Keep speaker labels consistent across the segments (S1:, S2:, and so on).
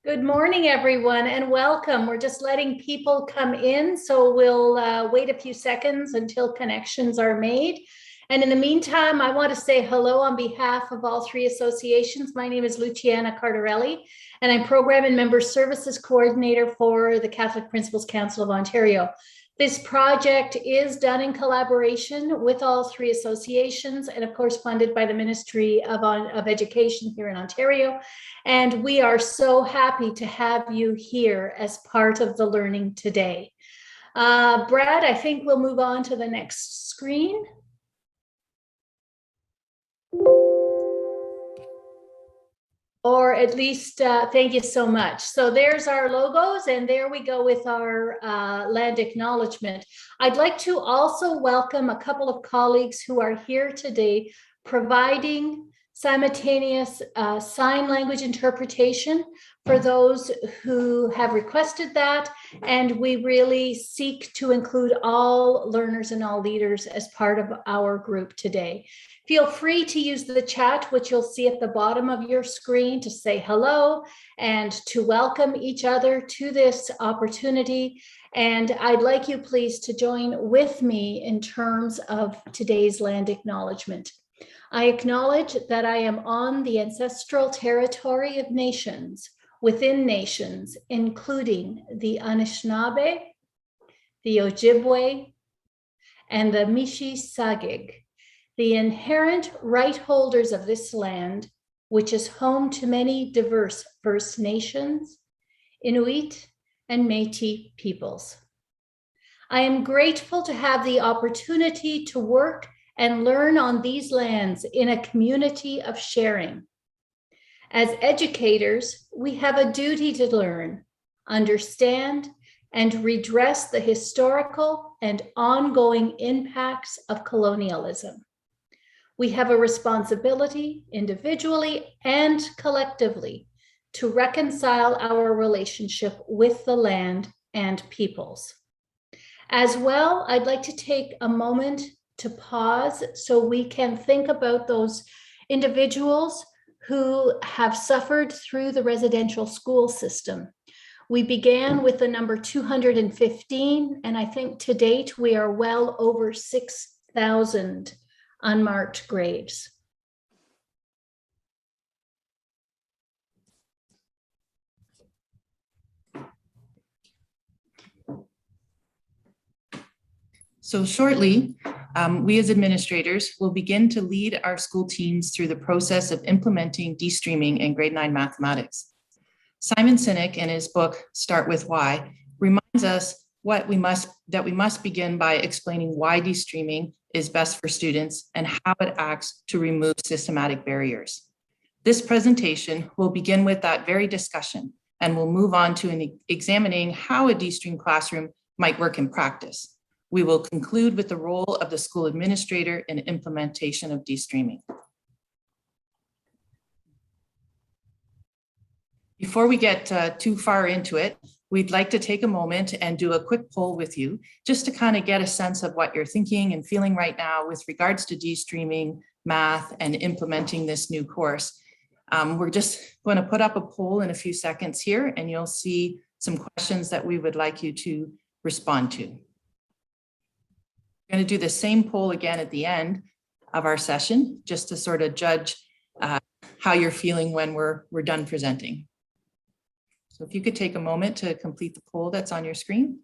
S1: Good morning, everyone, and welcome. We're just letting people come in, so we'll wait a few seconds until connections are made. And in the meantime, I want to say hello on behalf of all three associations. My name is Luciana Cardarelli, and I'm Program and Member Services Coordinator for the Catholic Principals Council of Ontario. This project is done in collaboration with all three associations and of course funded by the Ministry of Education here in Ontario. And we are so happy to have you here as part of the learning today. Brad, I think we'll move on to the next screen. Or at least, thank you so much. So there's our logos, and there we go with our land acknowledgement. I'd like to also welcome a couple of colleagues who are here today providing simultaneous sign language interpretation for those who have requested that. And we really seek to include all learners and all leaders as part of our group today. Feel free to use the chat, which you'll see at the bottom of your screen, to say hello and to welcome each other to this opportunity. And I'd like you please to join with me in terms of today's land acknowledgement. I acknowledge that I am on the ancestral territory of nations, within nations, including the Anishinaabe, the Ojibwe, and the Mishii-Sagig, the inherent right holders of this land, which is home to many diverse First Nations, Inuit, and Métis peoples. I am grateful to have the opportunity to work and learn on these lands in a community of sharing. As educators, we have a duty to learn, understand, and redress the historical and ongoing impacts of colonialism. We have a responsibility, individually and collectively, to reconcile our relationship with the land and peoples. As well, I'd like to take a moment to pause so we can think about those individuals who have suffered through the residential school system. We began with the number 215, and I think to date we are well over 6,000 unmarked graves.
S2: So shortly, we as administrators will begin to lead our school teams through the process of implementing destreaming in grade 9 mathematics. Simon Sinek, in his book, Start With Why, reminds us that we must begin by explaining why destreaming is best for students and how it acts to remove systematic barriers. This presentation will begin with that very discussion, and we'll move on to examining how a destreamed classroom might work in practice. We will conclude with the role of the school administrator in implementation of destreaming. Before we get too far into it, we'd like to take a moment and do a quick poll with you just to kind of get a sense of what you're thinking and feeling right now with regards to destreaming math and implementing this new course. We're just going to put up a poll in a few seconds here, and you'll see some questions that we would like you to respond to. We're going to do the same poll again at the end of our session, just to sort of judge how you're feeling when we're done presenting. So if you could take a moment to complete the poll that's on your screen.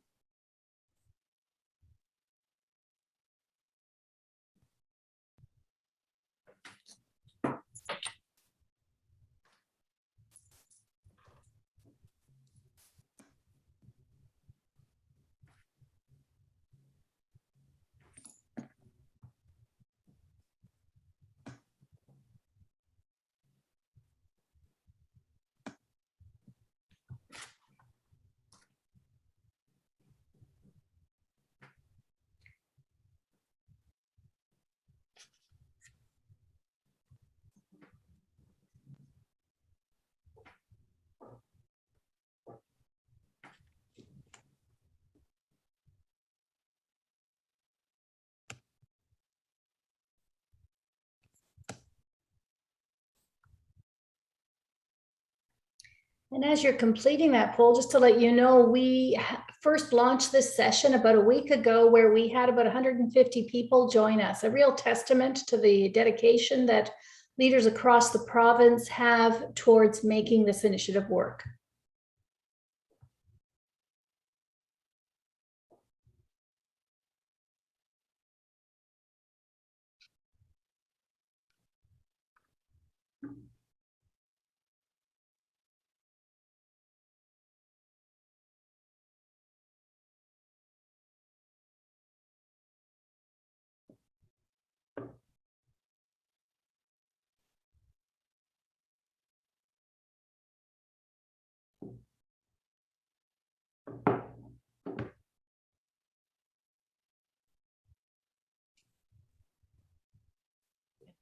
S1: And as you're completing that poll, just to let you know, we first launched this session about a week ago where we had about 150 people join us, a real testament to the dedication that leaders across the province have towards making this initiative work.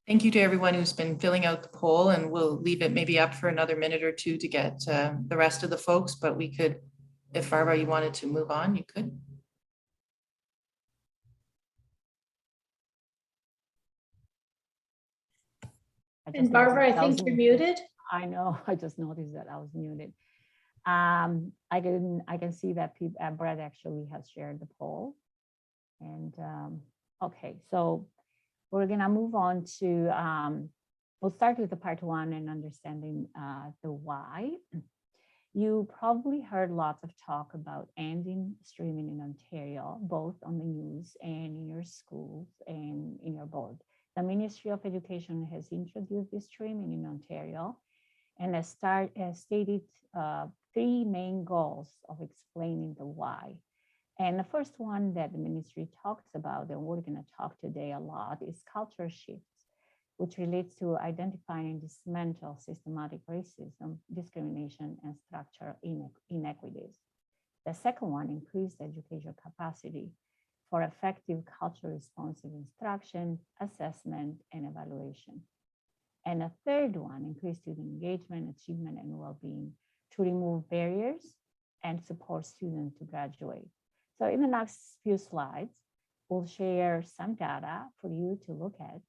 S2: Thank you to everyone who's been filling out the poll, and we'll leave it maybe up for another minute or two to get the rest of the folks, but we could, if Barbara, you wanted to move on, you could.
S1: And Barbara, I think you're muted.
S3: I know, I just noticed that I was muted. I can see that Brad actually has shared the poll. And okay, so we're gonna move on to, we'll start with the part one and understanding the why. You probably heard lots of talk about ending streaming in Ontario, both on the news and in your schools and in your board. The Ministry of Education has introduced this streaming in Ontario and has stated three main goals of explaining the why. And the first one that the ministry talks about, and we're going to talk today a lot, is cultural shifts, which relates to identifying and dismantle systematic racism, discrimination, and structural inequities. The second one, increased educational capacity for effective culture responsive instruction, assessment, and evaluation. And a third one, increased student engagement, achievement, and well-being to remove barriers and support students to graduate. So in the next few slides, we'll share some data for you to look at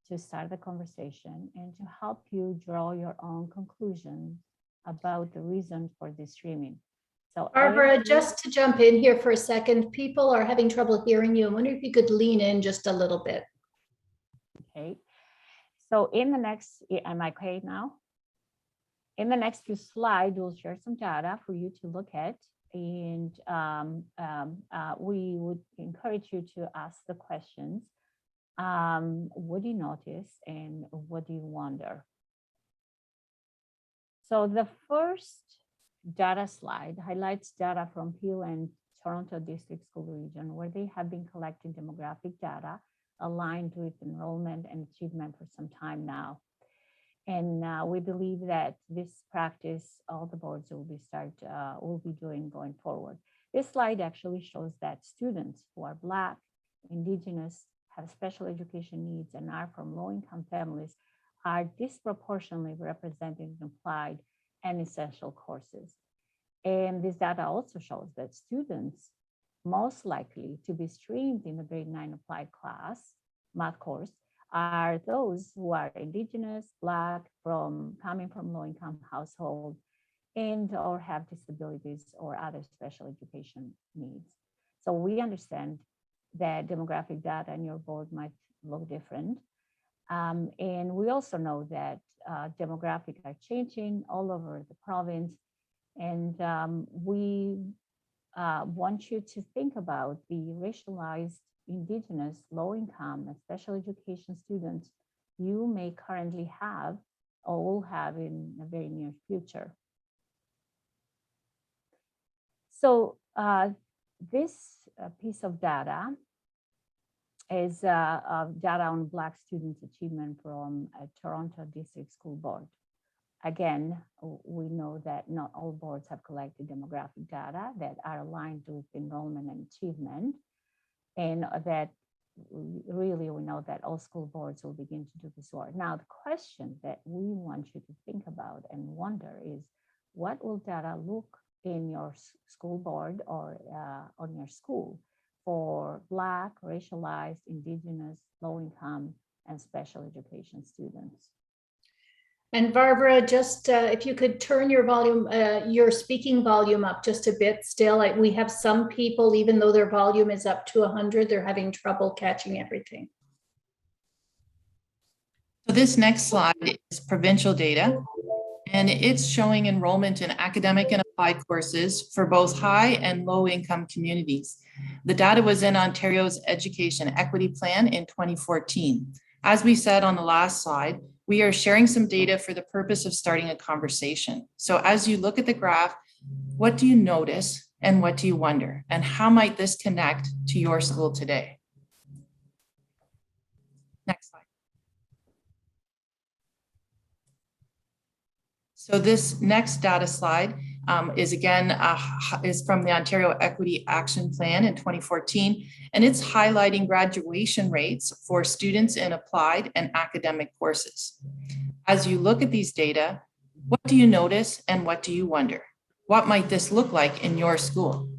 S3: to start the conversation and to help you draw your own conclusions about the reason for this streaming. So
S1: Barbara, just to jump in here for a second, people are having trouble hearing you. I wonder if you could lean in just a little bit.
S3: Okay. So in the next, am I okay now? In the next few slides, we'll share some data for you to look at. And we would encourage you to ask the questions. What do you notice and what do you wonder? So the first data slide highlights data from Peel and Toronto District School Region, where they have been collecting demographic data aligned with enrollment and achievement for some time now. And we believe that this practice, all the boards will be doing going forward. This slide actually shows that students who are Black, Indigenous, have special education needs, and are from low-income families are disproportionately represented in applied and essential courses. And this data also shows that students most likely to be streamed in the grade 9 applied class, math course, are those who are Indigenous, Black, coming from low-income households, and or have disabilities or other special education needs. So we understand that demographic data in your board might look different. And we also know that demographics are changing all over the province. And we want you to think about the racialized, Indigenous, low-income, and special education students you may currently have or will have in the very near future. So this piece of data is data on Black students' achievement from a Toronto District School Board. Again, we know that not all boards have collected demographic data that are aligned with enrollment and achievement, and that really we know that all school boards will begin to do this work. Now, the question that we want you to think about and wonder is, what will data look in your school board or on your school for Black, racialized, Indigenous, low-income, and special education students?
S1: And Barbara, just if you could turn your volume, your speaking volume up just a bit still. We have some people, even though their volume is up to 100, they're having trouble catching everything.
S2: So this next slide is provincial data, and it's showing enrollment in academic and applied courses for both high and low income communities. The data was in Ontario's Education Equity Plan in 2014. As we said on the last slide, we are sharing some data for the purpose of starting a conversation. So as you look at the graph, what do you notice and what do you wonder? And how might this connect to your school today? Next slide. So this next data slide is again is from the Ontario Equity Action Plan in 2014, and it's highlighting graduation rates for students in applied and academic courses. As you look at these data, what do you notice and what do you wonder? What might this look like in your school?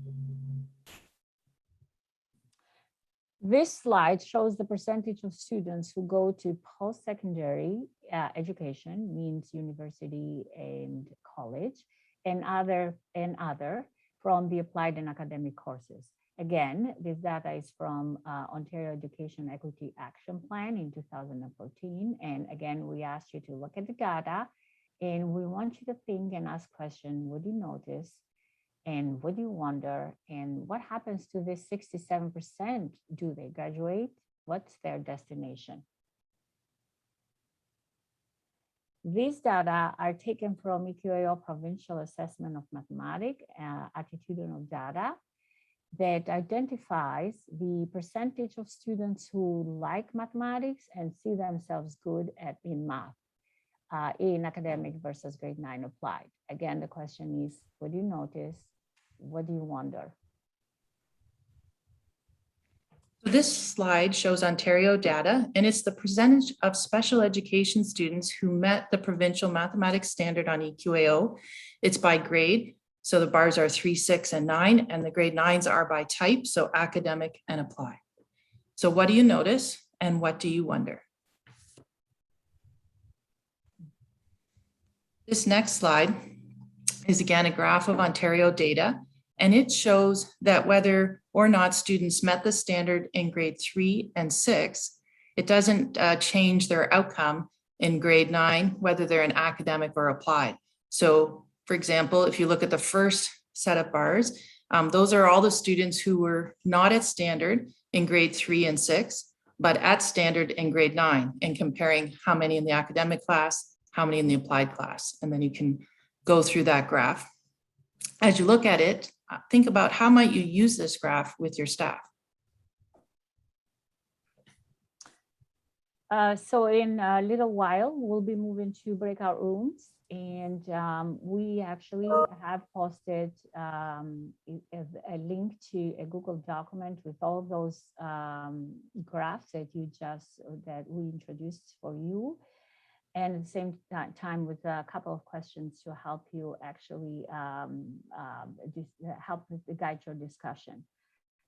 S3: This slide shows the percentage of students who go to post-secondary education, means university and college, and other from the applied and academic courses. Again, this data is from Ontario Education Equity Action Plan in 2014. And again, we asked you to look at the data and we want you to think and ask questions. What do you notice? And what do you wonder? And what happens to this 67%? Do they graduate? What's their destination? These data are taken from EQAO Provincial Assessment of Mathematics, attitudinal data that identifies the percentage of students who like mathematics and see themselves good in math, in academic versus grade 9 applied. Again, the question is, what do you notice? What do you wonder?
S2: This slide shows Ontario data, and it's the percentage of special education students who met the provincial mathematics standard on EQAO. It's by grade. So the bars are 3, 6, and 9, and the grade 9s are by type, so academic and applied. So what do you notice and what do you wonder? This next slide is again a graph of Ontario data, and it shows that whether or not students met the standard in grade 3 and 6, it doesn't change their outcome in grade 9, whether they're in academic or applied. So for example, if you look at the first set of bars, those are all the students who were not at standard in grade 3 and 6, but at standard in grade 9, and comparing how many in the academic class, how many in the applied class, and then you can go through that graph. As you look at it, think about how might you use this graph with your staff.
S3: So in a little while, we'll be moving to breakout rooms. And we actually have posted a link to a Google document with all those graphs that we introduced for you. And at the same time with a couple of questions to help you actually help guide your discussion.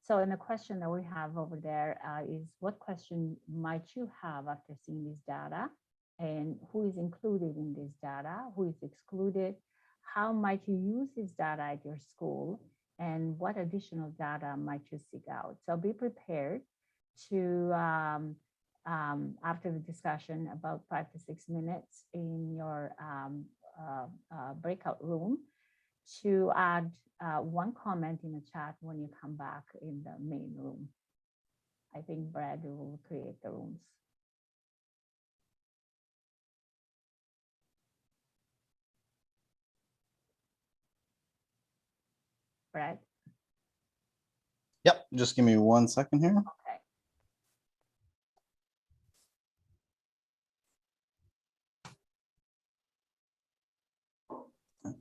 S3: So in the question that we have over there is, what question might you have after seeing this data? And who is included in this data? Who is excluded? How might you use this data at your school? And what additional data might you seek out? So be prepared to, after the discussion, about 5 to 6 minutes in your breakout room, to add one comment in the chat when you come back in the main room. I think Brad will create the rooms. Brad?
S4: Yep, just give me 1 second here.
S3: Okay.
S4: Okay.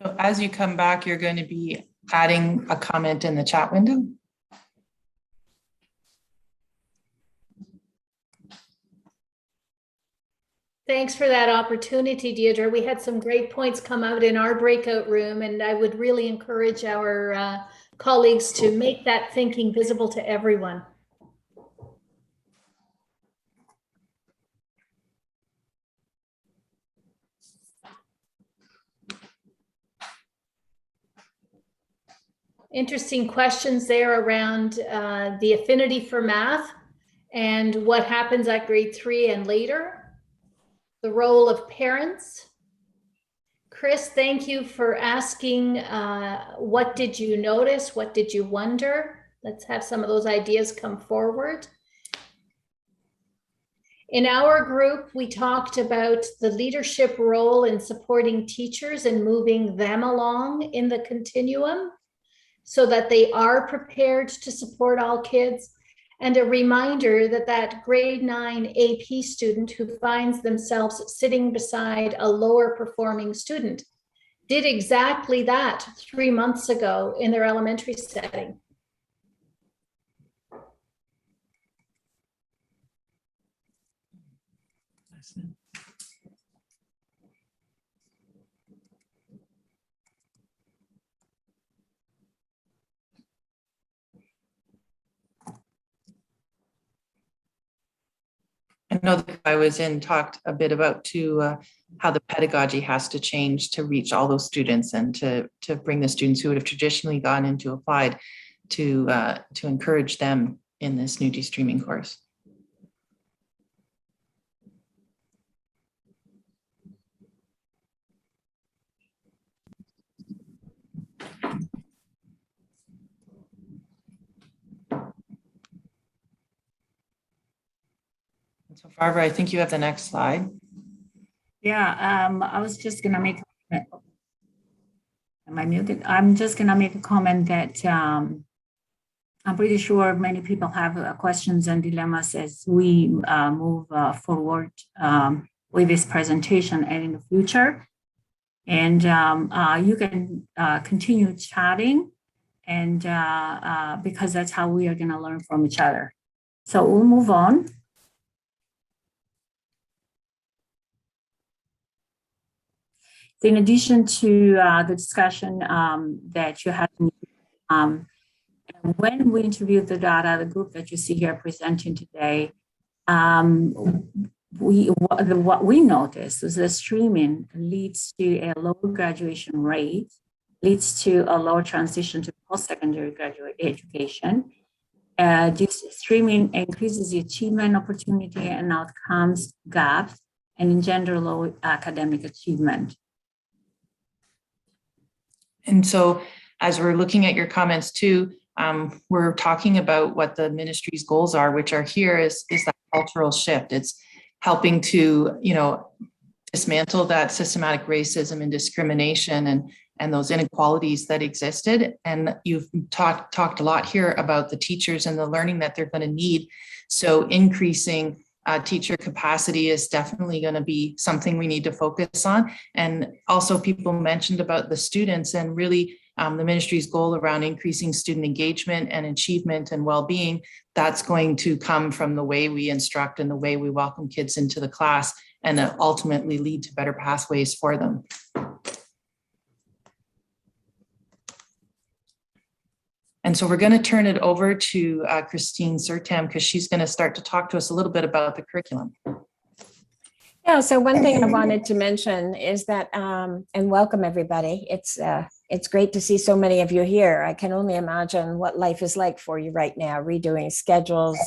S2: So as you come back, you're going to be adding a comment in the chat window.
S1: Thanks for that opportunity, Deirdre. We had some great points come out in our breakout room, and I would really encourage our colleagues to make that thinking visible to everyone. Interesting questions there around the affinity for math and what happens at grade 3 and later, the role of parents. Chris, thank you for asking, what did you notice? What did you wonder? Let's have some of those ideas come forward. In our group, we talked about the leadership role in supporting teachers and moving them along in the continuum so that they are prepared to support all kids. And a reminder that that grade 9 AP student who finds themselves sitting beside a lower performing student did exactly that 3 months ago in their elementary setting.
S2: I know that I was in talked a bit about too how the pedagogy has to change to reach all those students and to bring the students who would have traditionally gone into applied to encourage them in this new destreaming course. So Barbara, I think you have the next slide.
S3: Yeah, I was just gonna make, am I muted? I'm just gonna make a comment that I'm pretty sure many people have questions and dilemmas as we move forward with this presentation and in the future. And you can continue chatting, and because that's how we are gonna learn from each other. So we'll move on. In addition to the discussion that you had, when we interviewed the data, the group that you see here presenting today, what we noticed is that streaming leads to a lower graduation rate, leads to a lower transition to post-secondary graduate education. This streaming increases the achievement opportunity and outcomes gaps and engender low academic achievement.
S2: And so as we're looking at your comments too, we're talking about what the ministry's goals are, which are here is that cultural shift. It's helping to, dismantle that systematic racism and discrimination and those inequalities that existed. And you've talked a lot here about the teachers and the learning that they're going to need. So increasing teacher capacity is definitely going to be something we need to focus on. And also people mentioned about the students and really the ministry's goal around increasing student engagement and achievement and well-being. That's going to come from the way we instruct and the way we welcome kids into the class and ultimately lead to better pathways for them. And so we're going to turn it over to Christine Suurtamm because she's going to start to talk to us a little bit about the curriculum.
S5: Yeah, so one thing I wanted to mention is that, and welcome everybody. It's great to see so many of you here. I can only imagine what life is like for you right now, redoing schedules,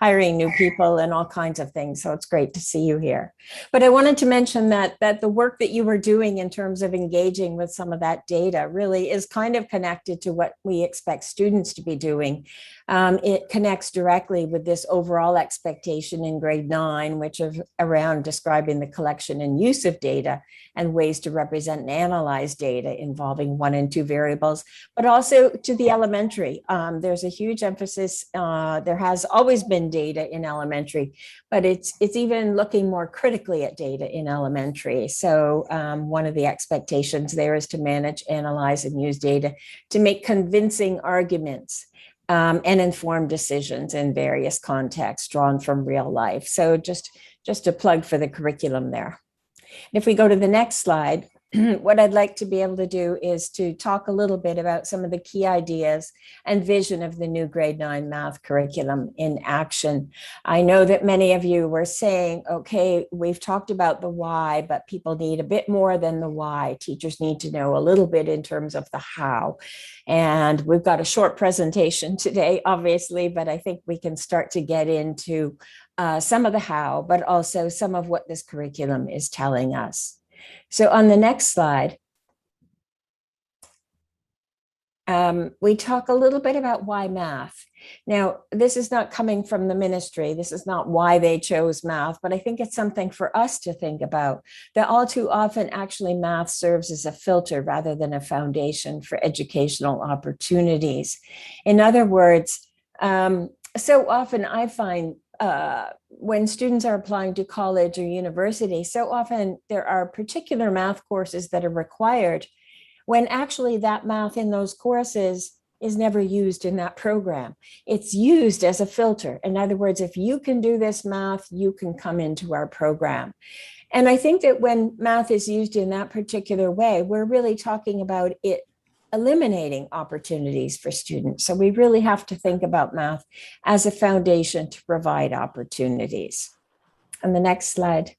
S5: hiring new people and all kinds of things. So it's great to see you here. But I wanted to mention that the work that you were doing in terms of engaging with some of that data really is kind of connected to what we expect students to be doing. It connects directly with this overall expectation in grade 9, which is around describing the collection and use of data and ways to represent and analyze data involving 1 and 2 variables, but also to the elementary. There's a huge emphasis. There has always been data in elementary, but it's even looking more critically at data in elementary. So one of the expectations there is to manage, analyze, and use data to make convincing arguments. and informed decisions in various contexts drawn from real life. So just a plug for the curriculum there. If we go to the next slide, what I'd like to be able to do is to talk a little bit about some of the key ideas and vision of the new grade 9 math curriculum in action. I know that many of you were saying, okay, we've talked about the why, but people need a bit more than the why. Teachers need to know a little bit in terms of the how. And we've got a short presentation today, obviously, but I think we can start to get into some of the how, but also some of what this curriculum is telling us. So on the next slide, we talk a little bit about why math. Now, this is not coming from the ministry. This is not why they chose math, but I think it's something for us to think about, that all too often actually math serves as a filter rather than a foundation for educational opportunities. In other words, so often I find when students are applying to college or university, so often there are particular math courses that are required when actually that math in those courses is never used in that program. It's used as a filter. In other words, if you can do this math, you can come into our program. And I think that when math is used in that particular way, we're really talking about it eliminating opportunities for students. So we really have to think about math as a foundation to provide opportunities. On the next slide.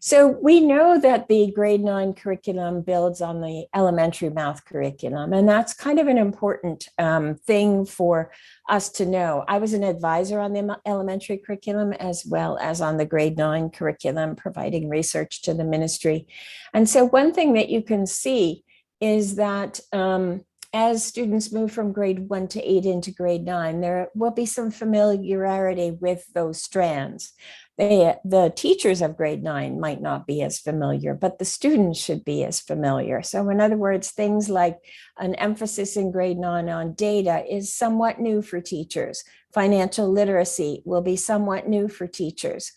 S5: So we know that the grade 9 curriculum builds on the elementary math curriculum, and that's kind of an important thing for us to know. I was an advisor on the elementary curriculum as well as on the grade 9 curriculum, providing research to the ministry. And so one thing that you can see is that as students move from grade 1 to 8 into grade 9, there will be some familiarity with those strands. The teachers of grade 9 might not be as familiar, but the students should be as familiar. So in other words, things like an emphasis in grade 9 on data is somewhat new for teachers. Financial literacy will be somewhat new for teachers.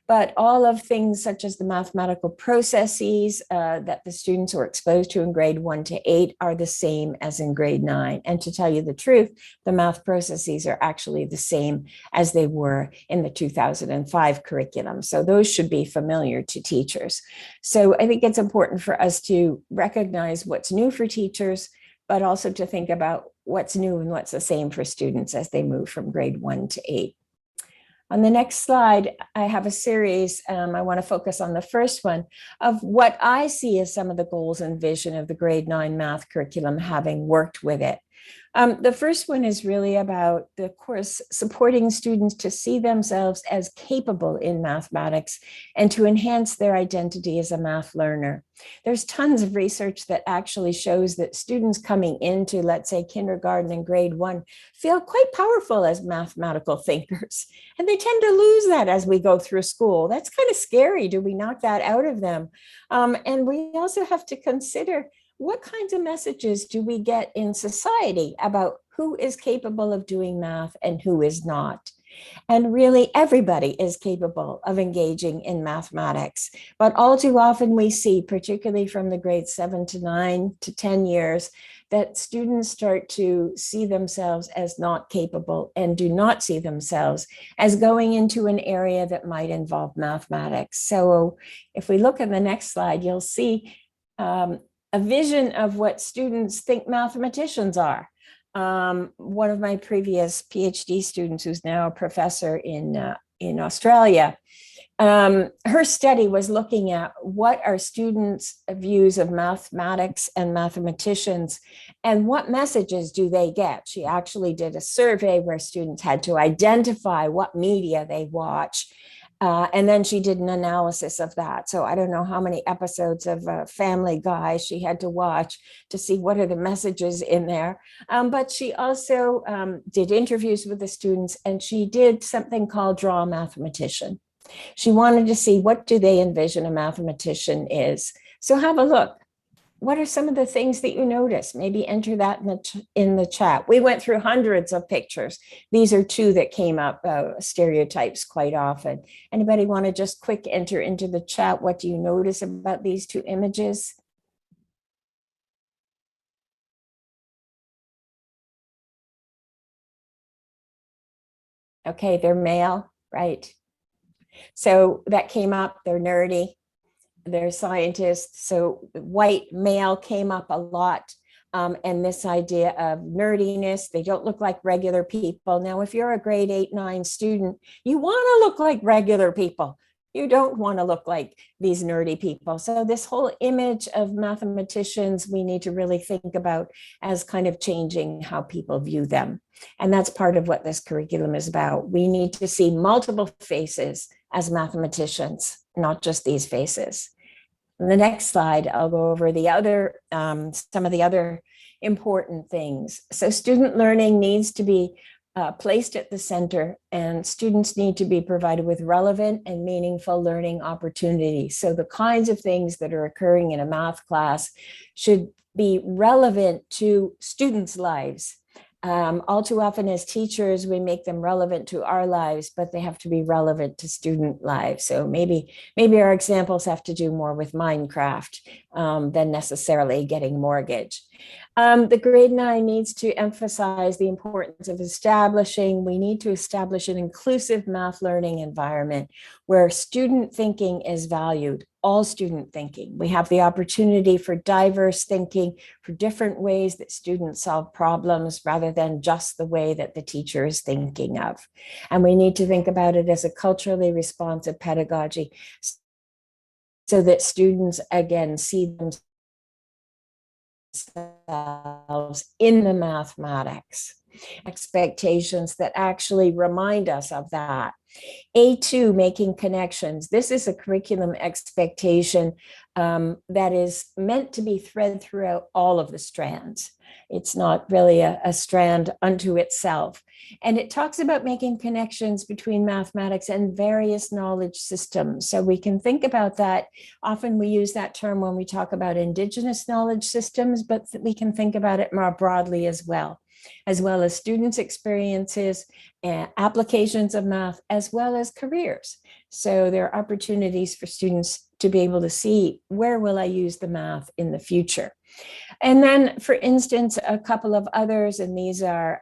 S5: But all of things such as the mathematical processes that the students are exposed to in grade 1 to 8 are the same as in grade 9. And to tell you the truth, the math processes are actually the same as they were in the 2005 curriculum. So those should be familiar to teachers. So I think it's important for us to recognize what's new for teachers, but also to think about what's new and what's the same for students as they move from grade 1 to 8. On the next slide, I have a series, I want to focus on the first one, of what I see as some of the goals and vision of the grade 9 math curriculum, having worked with it. The first one is really about the course supporting students to see themselves as capable in mathematics and to enhance their identity as a math learner. There's tons of research that actually shows that students coming into, let's say, kindergarten and grade 1 feel quite powerful as mathematical thinkers. And they tend to lose that as we go through school. That's kind of scary. Do we knock that out of them? And we also have to consider what kinds of messages do we get in society about who is capable of doing math and who is not? And really, everybody is capable of engaging in mathematics. But all too often we see, particularly from the grades 7 to 9 to 10 years, that students start to see themselves as not capable and do not see themselves as going into an area that might involve mathematics. So if we look at the next slide, you'll see a vision of what students think mathematicians are. One of my previous PhD students, who's now a professor in Australia, her study was looking at what are students' views of mathematics and mathematicians and what messages do they get. She actually did a survey where students had to identify what media they watch. And then she did an analysis of that. So I don't know how many episodes of Family Guy she had to watch to see what are the messages in there. But she also did interviews with the students, and she did something called Draw a Mathematician. She wanted to see what do they envision a mathematician is. So have a look. What are some of the things that you notice? Maybe enter that in the chat. We went through hundreds of pictures. These are two that came up, stereotypes quite often. Anybody want to just quick enter into the chat? What do you notice about these two images? Okay, they're male, right? So that came up, they're nerdy, they're scientists. So white male came up a lot. And this idea of nerdiness, they don't look like regular people. Now, if you're a grade 8, 9 student, you want to look like regular people. You don't want to look like these nerdy people. So this whole image of mathematicians, we need to really think about as kind of changing how people view them. And that's part of what this curriculum is about. We need to see multiple faces as mathematicians, not just these faces. In the next slide, I'll go over the other, some of the other important things. So student learning needs to be placed at the center, and students need to be provided with relevant and meaningful learning opportunities. So the kinds of things that are occurring in a math class should be relevant to students' lives. All too often as teachers, we make them relevant to our lives, but they have to be relevant to student lives. So maybe our examples have to do more with Minecraft than necessarily getting mortgage. The grade 9 needs to emphasize the importance of we need to establish an inclusive math learning environment where student thinking is valued, all student thinking. We have the opportunity for diverse thinking, for different ways that students solve problems rather than just the way that the teacher is thinking of. And we need to think about it as a culturally responsive pedagogy so that students, again, see themselves in the mathematics, expectations that actually remind us of that. A2, making connections. This is a curriculum expectation that is meant to be thread throughout all of the strands. It's not really a strand unto itself. And it talks about making connections between mathematics and various knowledge systems. So we can think about that. Often we use that term when we talk about Indigenous knowledge systems, but we can think about it more broadly as well as students' experiences, applications of math, as well as careers. So there are opportunities for students to be able to see, where will I use the math in the future? And then, for instance, a couple of others, and these are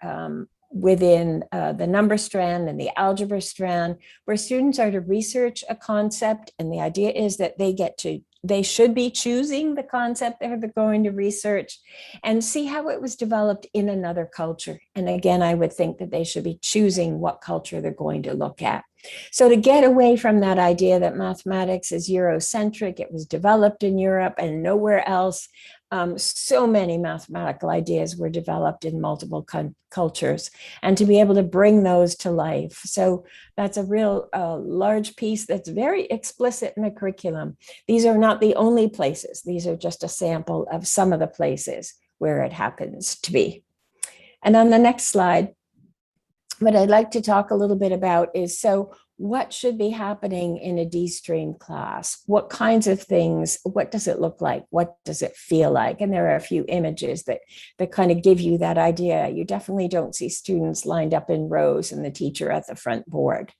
S5: within the number strand and the algebra strand, where students are to research a concept, and the idea is that they should be choosing the concept that they're going to research and see how it was developed in another culture. And again, I would think that they should be choosing what culture they're going to look at. So to get away from that idea that mathematics is Eurocentric, it was developed in Europe and nowhere else. So many mathematical ideas were developed in multiple cultures, and to be able to bring those to life. So that's a real large piece that's very explicit in the curriculum. These are not the only places. These are just a sample of some of the places where it happens to be. And on the next slide, what I'd like to talk a little bit about is, so what should be happening in a Destreamed class? What kinds of things, what does it look like? What does it feel like? And there are a few images that kind of give you that idea. You definitely don't see students lined up in rows and the teacher at the front board.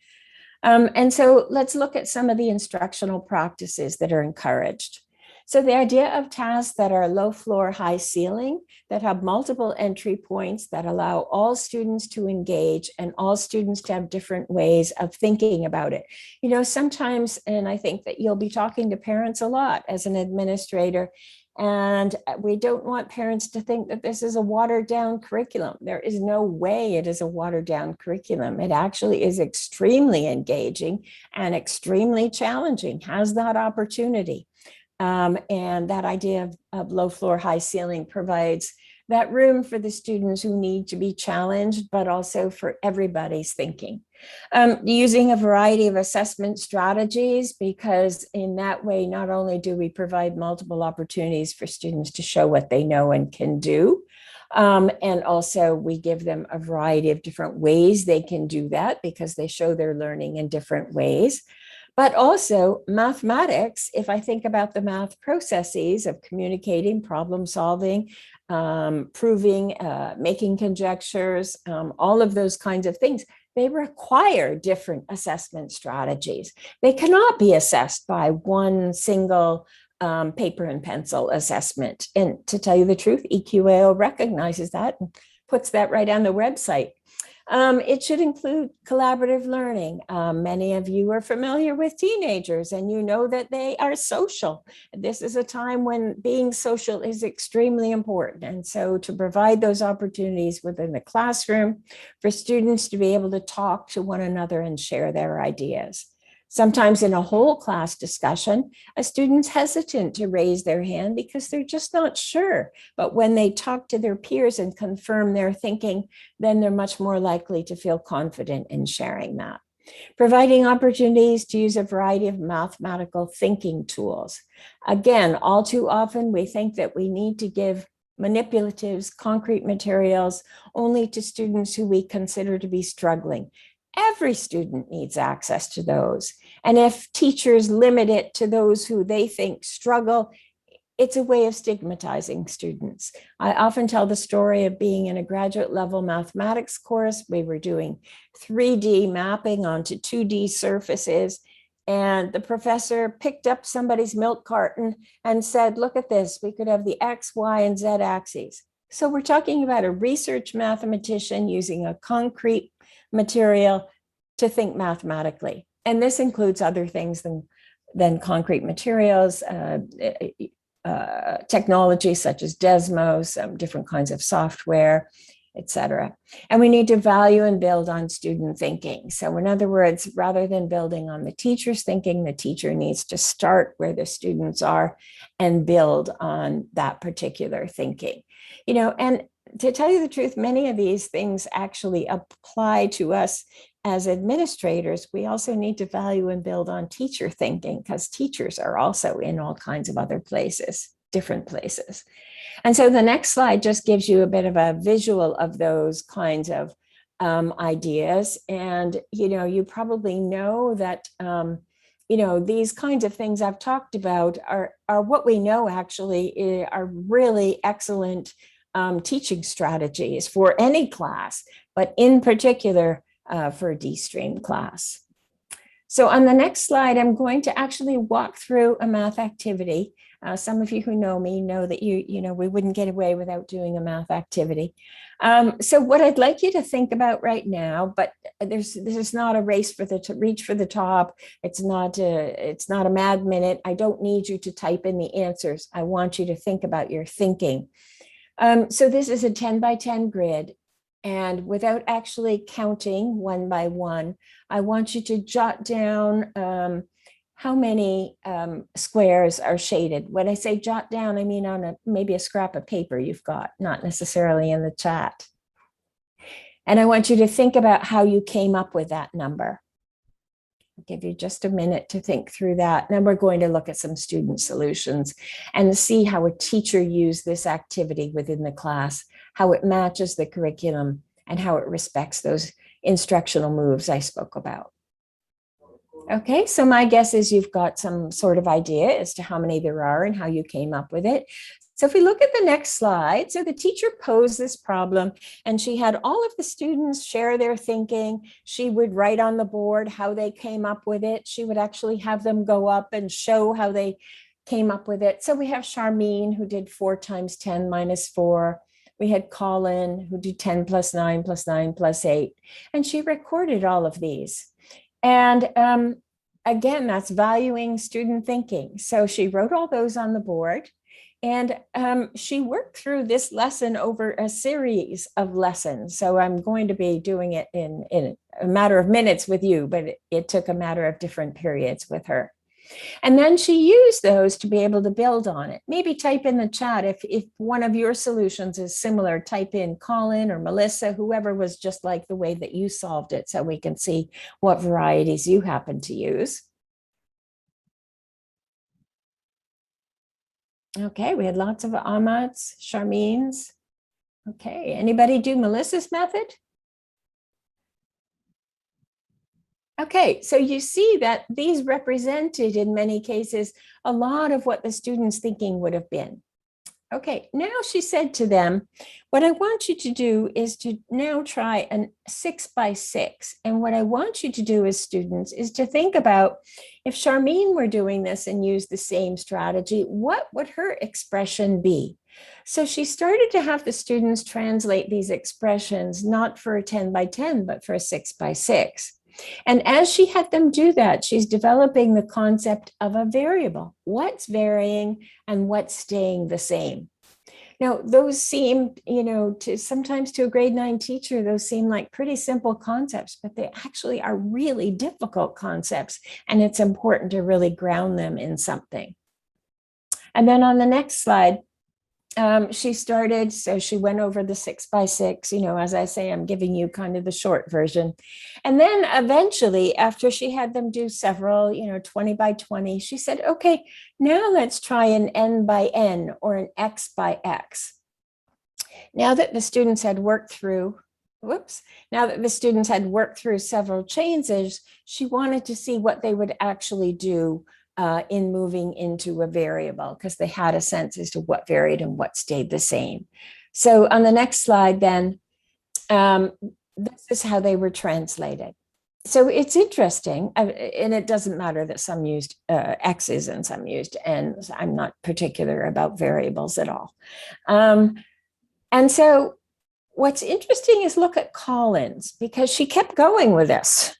S5: And so let's look at some of the instructional practices that are encouraged. So the idea of tasks that are low floor, high ceiling, that have multiple entry points, that allow all students to engage and all students to have different ways of thinking about it. You know, sometimes, and I think that you'll be talking to parents a lot as an administrator, and we don't want parents to think that this is a watered down curriculum. There is no way it is a watered down curriculum. It actually is extremely engaging and extremely challenging, has that opportunity. And that idea of low floor, high ceiling provides that room for the students who need to be challenged, but also for everybody's thinking. Using a variety of assessment strategies, because in that way, not only do we provide multiple opportunities for students to show what they know and can do, and also we give them a variety of different ways they can do that because they show their learning in different ways. But also mathematics, if I think about the math processes of communicating, problem solving, proving, making conjectures, all of those kinds of things, they require different assessment strategies. They cannot be assessed by one single paper and pencil assessment. And to tell you the truth, EQAO recognizes that and puts that right on the website. It should include collaborative learning. Many of you are familiar with teenagers and you know that they are social. This is a time when being social is extremely important. And so to provide those opportunities within the classroom for students to be able to talk to one another and share their ideas. Sometimes in a whole class discussion, a student's hesitant to raise their hand because they're just not sure. But when they talk to their peers and confirm their thinking, then they're much more likely to feel confident in sharing that. Providing opportunities to use a variety of mathematical thinking tools. Again, all too often we think that we need to give manipulatives, concrete materials only to students who we consider to be struggling. Every student needs access to those. And if teachers limit it to those who they think struggle, it's a way of stigmatizing students. I often tell the story of being in a graduate level mathematics course. We were doing 3D mapping onto 2D surfaces. And the professor picked up somebody's milk carton and said, look at this, we could have the X, Y, and Z axes. So we're talking about a research mathematician using a concrete material to think mathematically. And this includes other things than concrete materials, technology such as Desmos, different kinds of software, etc. And we need to value and build on student thinking. So in other words, rather than building on the teacher's thinking, the teacher needs to start where the students are and build on that particular thinking. And to tell you the truth, many of these things actually apply to us as administrators. We also need to value and build on teacher thinking because teachers are also in all kinds of other places, different places. And so the next slide just gives you a bit of a visual of those kinds of ideas. And, you probably know that, these kinds of things I've talked about are what we know actually are really excellent teaching strategies for any class, but in particular for a Destreamed class. So on the next slide, I'm going to actually walk through a math activity. Some of you who know me know that we wouldn't get away without doing a math activity. So what I'd like you to think about right now, but this is not a race to reach for the top. It's not a mad minute. I don't need you to type in the answers. I want you to think about your thinking. So this is a 10 by 10 grid. And without actually counting one by one, I want you to jot down how many squares are shaded. When I say jot down, I mean on maybe a scrap of paper you've got, not necessarily in the chat. And I want you to think about how you came up with that number. I'll give you just a minute to think through that. Then we're going to look at some student solutions and see how a teacher used this activity within the class, how it matches the curriculum, and how it respects those instructional moves I spoke about. Okay, so my guess is you've got some sort of idea as to how many there are and how you came up with it. So if we look at the next slide, so the teacher posed this problem and she had all of the students share their thinking. She would write on the board how they came up with it. She would actually have them go up and show how they came up with it. So we have Charmine who did 4 times 10 minus 4. We had Colin who did 10 plus 9 plus 9 plus 8. And she recorded all of these. And again, that's valuing student thinking. So she wrote all those on the board. And she worked through this lesson over a series of lessons. So I'm going to be doing it in a matter of minutes with you, but it took a matter of different periods with her. And then she used those to be able to build on it. Maybe type in the chat if one of your solutions is similar, type in Colin or Melissa, whoever was just like the way that you solved it so we can see what varieties you happen to use. Okay, we had lots of Ahmad's, Charmine's. Okay, anybody do Melissa's method? Okay, so you see that these represented in many cases a lot of what the students' thinking would have been. Okay, now she said to them, what I want you to do is to now try a 6 by 6. And what I want you to do as students is to think about if Charmine were doing this and used the same strategy, what would her expression be? So she started to have the students translate these expressions, not for a 10 by 10, but for a 6 by 6. And as she had them do that, she's developing the concept of a variable. What's varying and what's staying the same? Now, those seem, sometimes to a grade 9 teacher, those seem like pretty simple concepts, but they actually are really difficult concepts. And it's important to really ground them in something. And then on the next slide, she started, so she went over the 6 by 6, as I say, I'm giving you kind of the short version. And then eventually, after she had them do several, 20 by 20, she said, okay, now let's try an N by N or an X by X. Now that the students had worked through, several changes, she wanted to see what they would actually do in moving into a variable, because they had a sense as to what varied and what stayed the same. So on the next slide then, this is how they were translated. So it's interesting, and it doesn't matter that some used X's and some used N's. I'm not particular about variables at all. And so what's interesting is look at Collins, because she kept going with this.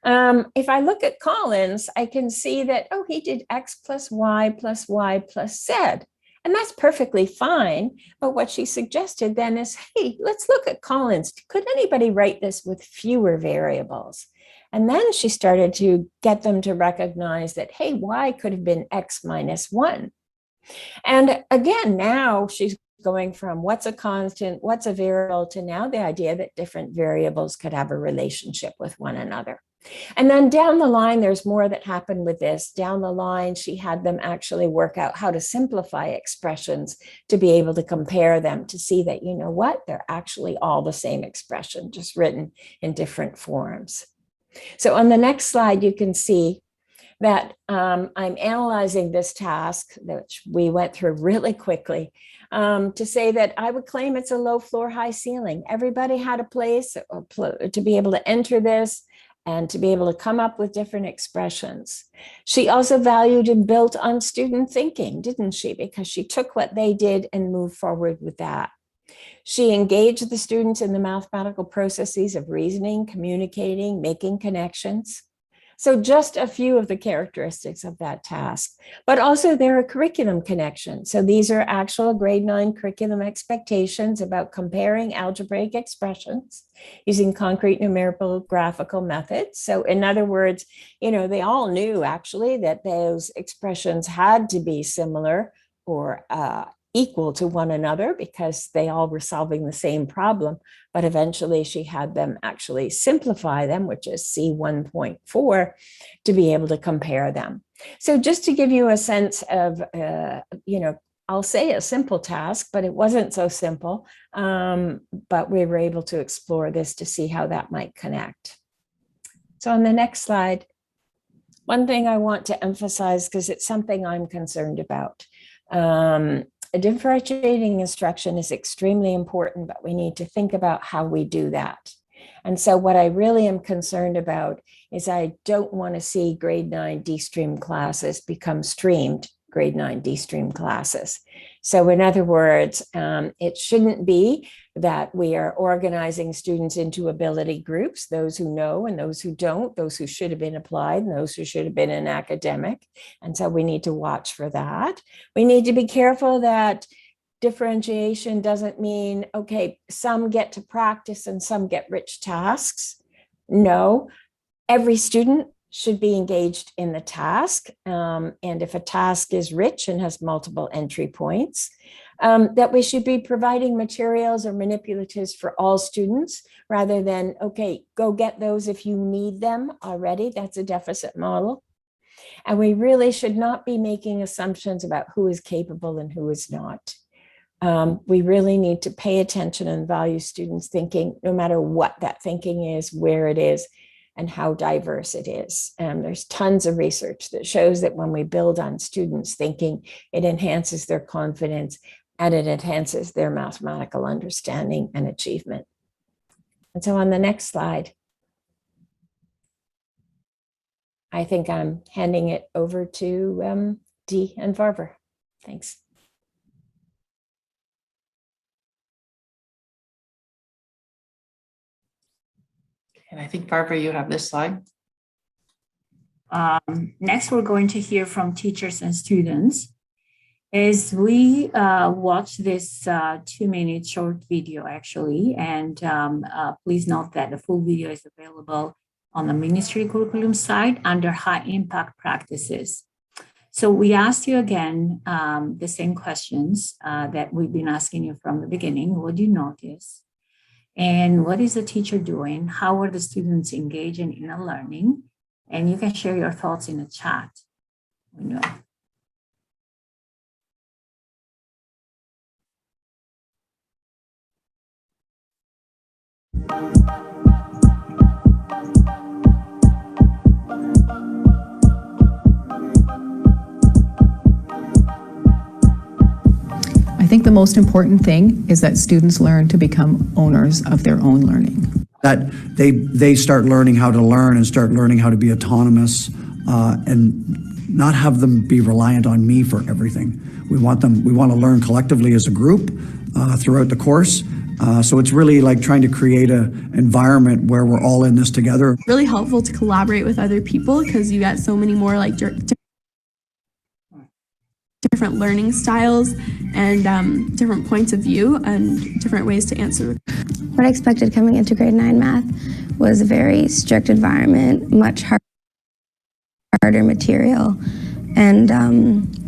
S5: If I look at Collins, I can see that, oh, he did X plus Y plus Y plus Z. And that's perfectly fine. But what she suggested then is, hey, let's look at Collins. Could anybody write this with fewer variables? And then she started to get them to recognize that, hey, Y could have been X minus 1. And again, now she's going from what's a constant, what's a variable, to now the idea that different variables could have a relationship with one another. And then down the line, there's more that happened with this. Down the line, she had them actually work out how to simplify expressions to be able to compare them, to see that, you know what, they're actually all the same expression, just written in different forms. So on the next slide, you can see that I'm analyzing this task, which we went through really quickly, to say that I would claim it's a low floor, high ceiling. Everybody had a place to be able to enter this and to be able to come up with different expressions. She also valued and built on student thinking, didn't she? Because she took what they did and moved forward with that. She engaged the students in the mathematical processes of reasoning, communicating, making connections. So just a few of the characteristics of that task, but also there are curriculum connections. So these are actual grade 9 curriculum expectations about comparing algebraic expressions using concrete numerical graphical methods. So in other words, they all knew actually that those expressions had to be similar or equal to one another because they all were solving the same problem. But eventually she had them actually simplify them, which is C1.4, to be able to compare them. So just to give you a sense of, I'll say a simple task, but it wasn't so simple. But we were able to explore this to see how that might connect. So on the next slide, one thing I want to emphasize, because it's something I'm concerned about. Differentiating instruction is extremely important, but we need to think about how we do that. And so what I really am concerned about is I don't want to see grade 9 destreamed classes become streamed grade 9 destreamed classes. So in other words, it shouldn't be that we are organizing students into ability groups, those who know and those who don't, those who should have been applied and those who should have been in academic. And so we need to watch for that. We need to be careful that differentiation doesn't mean, okay, some get to practice and some get rich tasks. No, every student should be engaged in the task. And if a task is rich and has multiple entry points, that we should be providing materials or manipulatives for all students rather than, okay, go get those if you need them already. That's a deficit model. And we really should not be making assumptions about who is capable and who is not. We really need to pay attention and value students' thinking, no matter what that thinking is, where it is, and how diverse it is. There's tons of research that shows that when we build on students' thinking, it enhances their confidence and it enhances their mathematical understanding and achievement. And so on the next slide, I think I'm handing it over to Dee and Barbara. Thanks.
S2: And I think Barbara, you have this slide.
S3: Next, we're going to hear from teachers and students. As we watch this 2-minute short video, actually, and please note that the full video is available on the ministry curriculum site under high impact practices. So we asked you again the same questions that we've been asking you from the beginning. What do you notice? And what is the teacher doing? How are the students engaging in the learning? And you can share your thoughts in the chat window.
S6: I think the most important thing is that students learn to become owners of their own learning.
S7: That they start learning how to learn and start learning how to be autonomous and not have them be reliant on me for everything. We want to learn collectively as a group throughout the course. So it's really like trying to create an environment where we're all in this together.
S8: Really helpful to collaborate with other people because you get so many more like different learning styles and different points of view and different ways to answer.
S9: What I expected coming into grade 9 math was a very strict environment, much harder material, and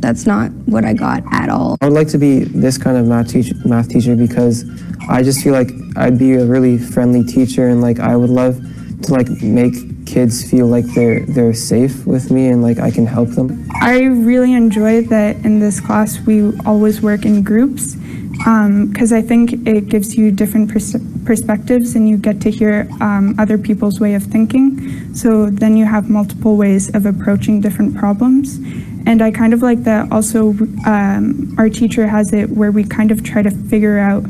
S9: that's not what I got at all.
S10: I would like to be this kind of math teacher because I just feel like I'd be a really friendly teacher, and like I would love to like make kids feel like they're safe with me and like I can help them.
S11: I really enjoy that in this class we always work in groups because I think it gives you different perspectives and you get to hear other people's way of thinking. So then you have multiple ways of approaching different problems. And I kind of like that also our teacher has it where we kind of try to figure out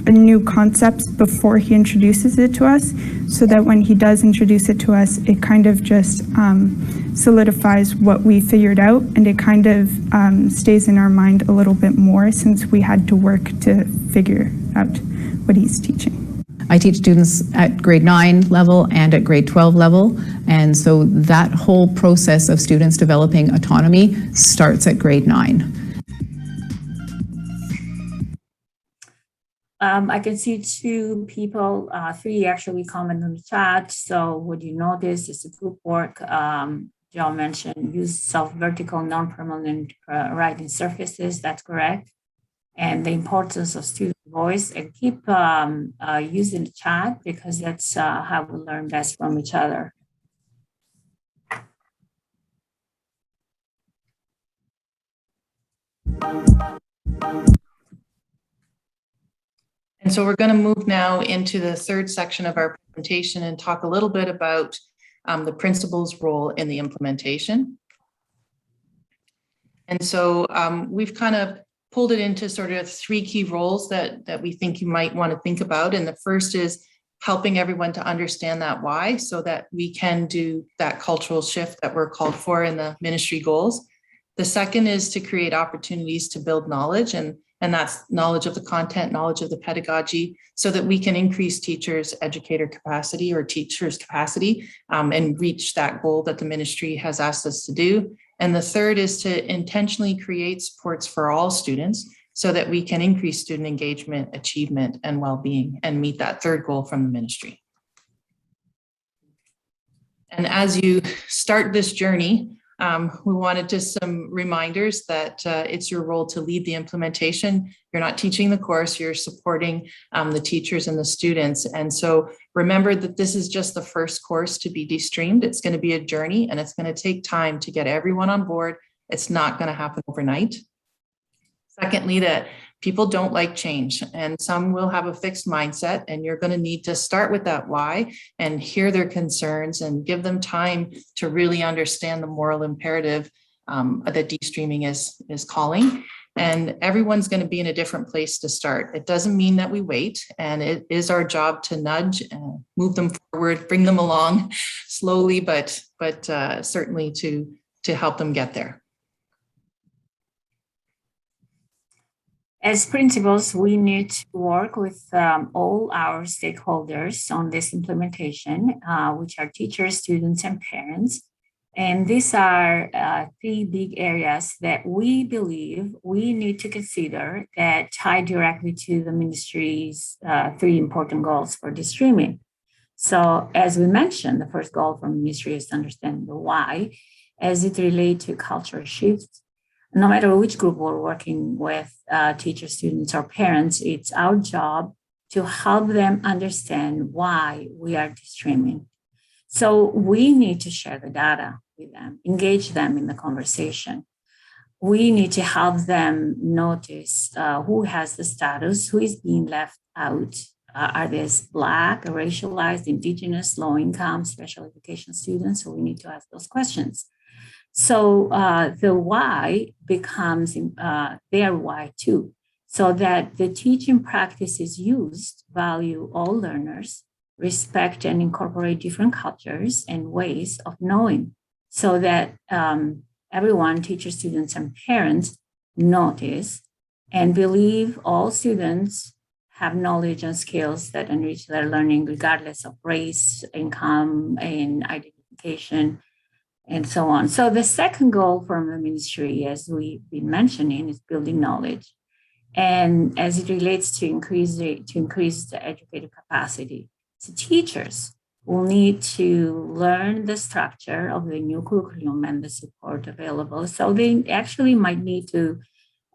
S11: new concepts before he introduces it to us, so that when he does introduce it to us, it kind of just solidifies what we figured out, and it kind of stays in our mind a little bit more since we had to work to figure out what he's teaching.
S6: I teach students at grade 9 level and at grade 12 level, and so that whole process of students developing autonomy starts at grade 9.
S3: I can see 2 people, 3 actually comment on the chat. So what you notice is the group work. John mentioned use self-vertical non-permanent writing surfaces. That's correct. And the importance of student voice, and keep using the chat because that's how we learn best from each other.
S2: And so we're going to move now into the third section of our presentation and talk a little bit about the principal's role in the implementation. And so we've kind of pulled it into sort of 3 key roles that we think you might want to think about. And the first is helping everyone to understand that why, so that we can do that cultural shift that we're called for in the ministry goals. The second is to create opportunities to build knowledge, and that's knowledge of the content, knowledge of the pedagogy, so that we can increase teachers' educator capacity or teachers' capacity and reach that goal that the ministry has asked us to do. And the third is to intentionally create supports for all students so that we can increase student engagement, achievement, and well-being and meet that third goal from the ministry. And as you start this journey, we wanted just some reminders that it's your role to lead the implementation. You're not teaching the course, you're supporting the teachers and the students. And so remember that this is just the first course to be destreamed. It's going to be a journey and it's going to take time to get everyone on board. It's not going to happen overnight. Secondly, that people don't like change and some will have a fixed mindset, and you're going to need to start with that why and hear their concerns and give them time to really understand the moral imperative that destreaming is calling. And everyone's going to be in a different place to start. It doesn't mean that we wait, and it is our job to nudge and move them forward, bring them along slowly, but certainly to help them get there.
S12: As principals, we need to work with all our stakeholders on this implementation, which are teachers, students, and parents. And these are three big areas that we believe we need to consider that tie directly to the ministry's three important goals for destreaming. So as we mentioned, the first goal from the ministry is to understand the why as it relates to cultural shifts. No matter which group we're working with, teachers, students, or parents, it's our job to help them understand why we are destreaming. So we need to share the data with them, engage them in the conversation. We need to help them notice who has the status, who is being left out. Are these Black, racialized, Indigenous, low income, special education students? So we need to ask those questions. So the why becomes their why too, so that the teaching practices used value all learners, respect and incorporate different cultures and ways of knowing, so that everyone, teachers, students, and parents notice and believe all students have knowledge and skills that enrich their learning regardless of race, income, and identification, and so on. So the second goal from the ministry, as we've been mentioning, is building knowledge. And as it relates to increase the educative capacity. So teachers will need to learn the structure of the new curriculum and the support available. So they actually might need to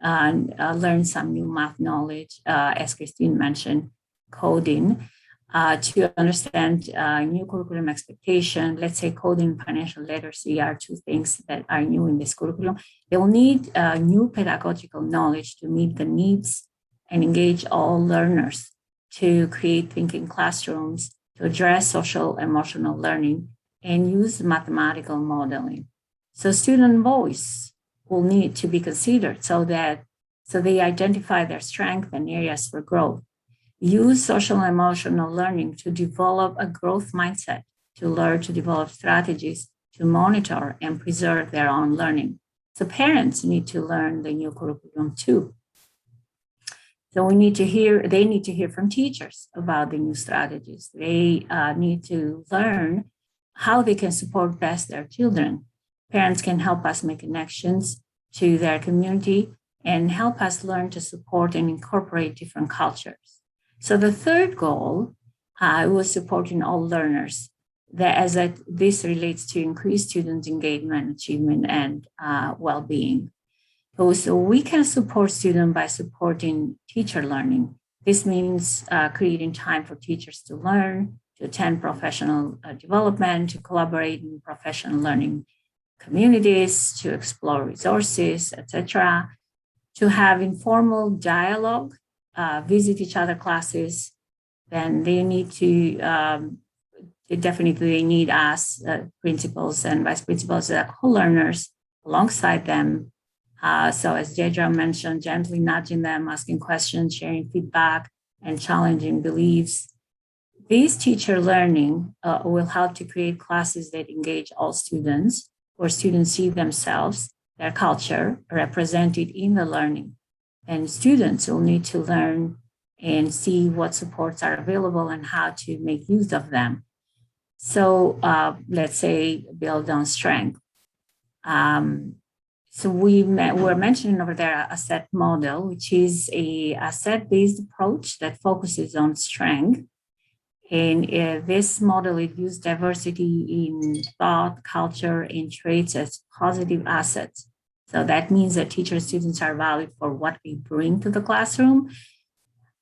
S12: learn some new math knowledge, as Christine mentioned, coding, to understand new curriculum expectation. Let's say coding and financial literacy are two things that are new in this curriculum. They will need new pedagogical knowledge to meet the needs and engage all learners, to create thinking classrooms, to address social emotional learning, and use mathematical modeling. So student voice will need to be considered so they identify their strengths and areas for growth. Use social emotional learning to develop a growth mindset, to learn to develop strategies to monitor and preserve their own learning. So parents need to learn the new curriculum too. So they need to hear from teachers about the new strategies. They need to learn how they can support best their children. Parents can help us make connections to their community and help us learn to support and incorporate different cultures. So the third goal was supporting all learners. This relates to increased student engagement, achievement, and well-being. So we can support students by supporting teacher learning. This means creating time for teachers to learn, to attend professional development, to collaborate in professional learning communities, to explore resources, etc., to have informal dialogue, visit each other classes. Then they need to, they need us, principals and vice principals, co-learners alongside them. So as Deidre mentioned, gently nudging them, asking questions, sharing feedback, and challenging beliefs. This teacher learning will help to create classes that engage all students, where students see themselves, their culture represented in the learning. And students will need to learn and see what supports are available and how to make use of them. So let's say build on strength. So we're mentioning over there a asset model, which is a asset-based approach that focuses on strength. And this model, it views diversity in thought, culture, and traits as positive assets. So that means that teachers, students are valued for what we bring to the classroom,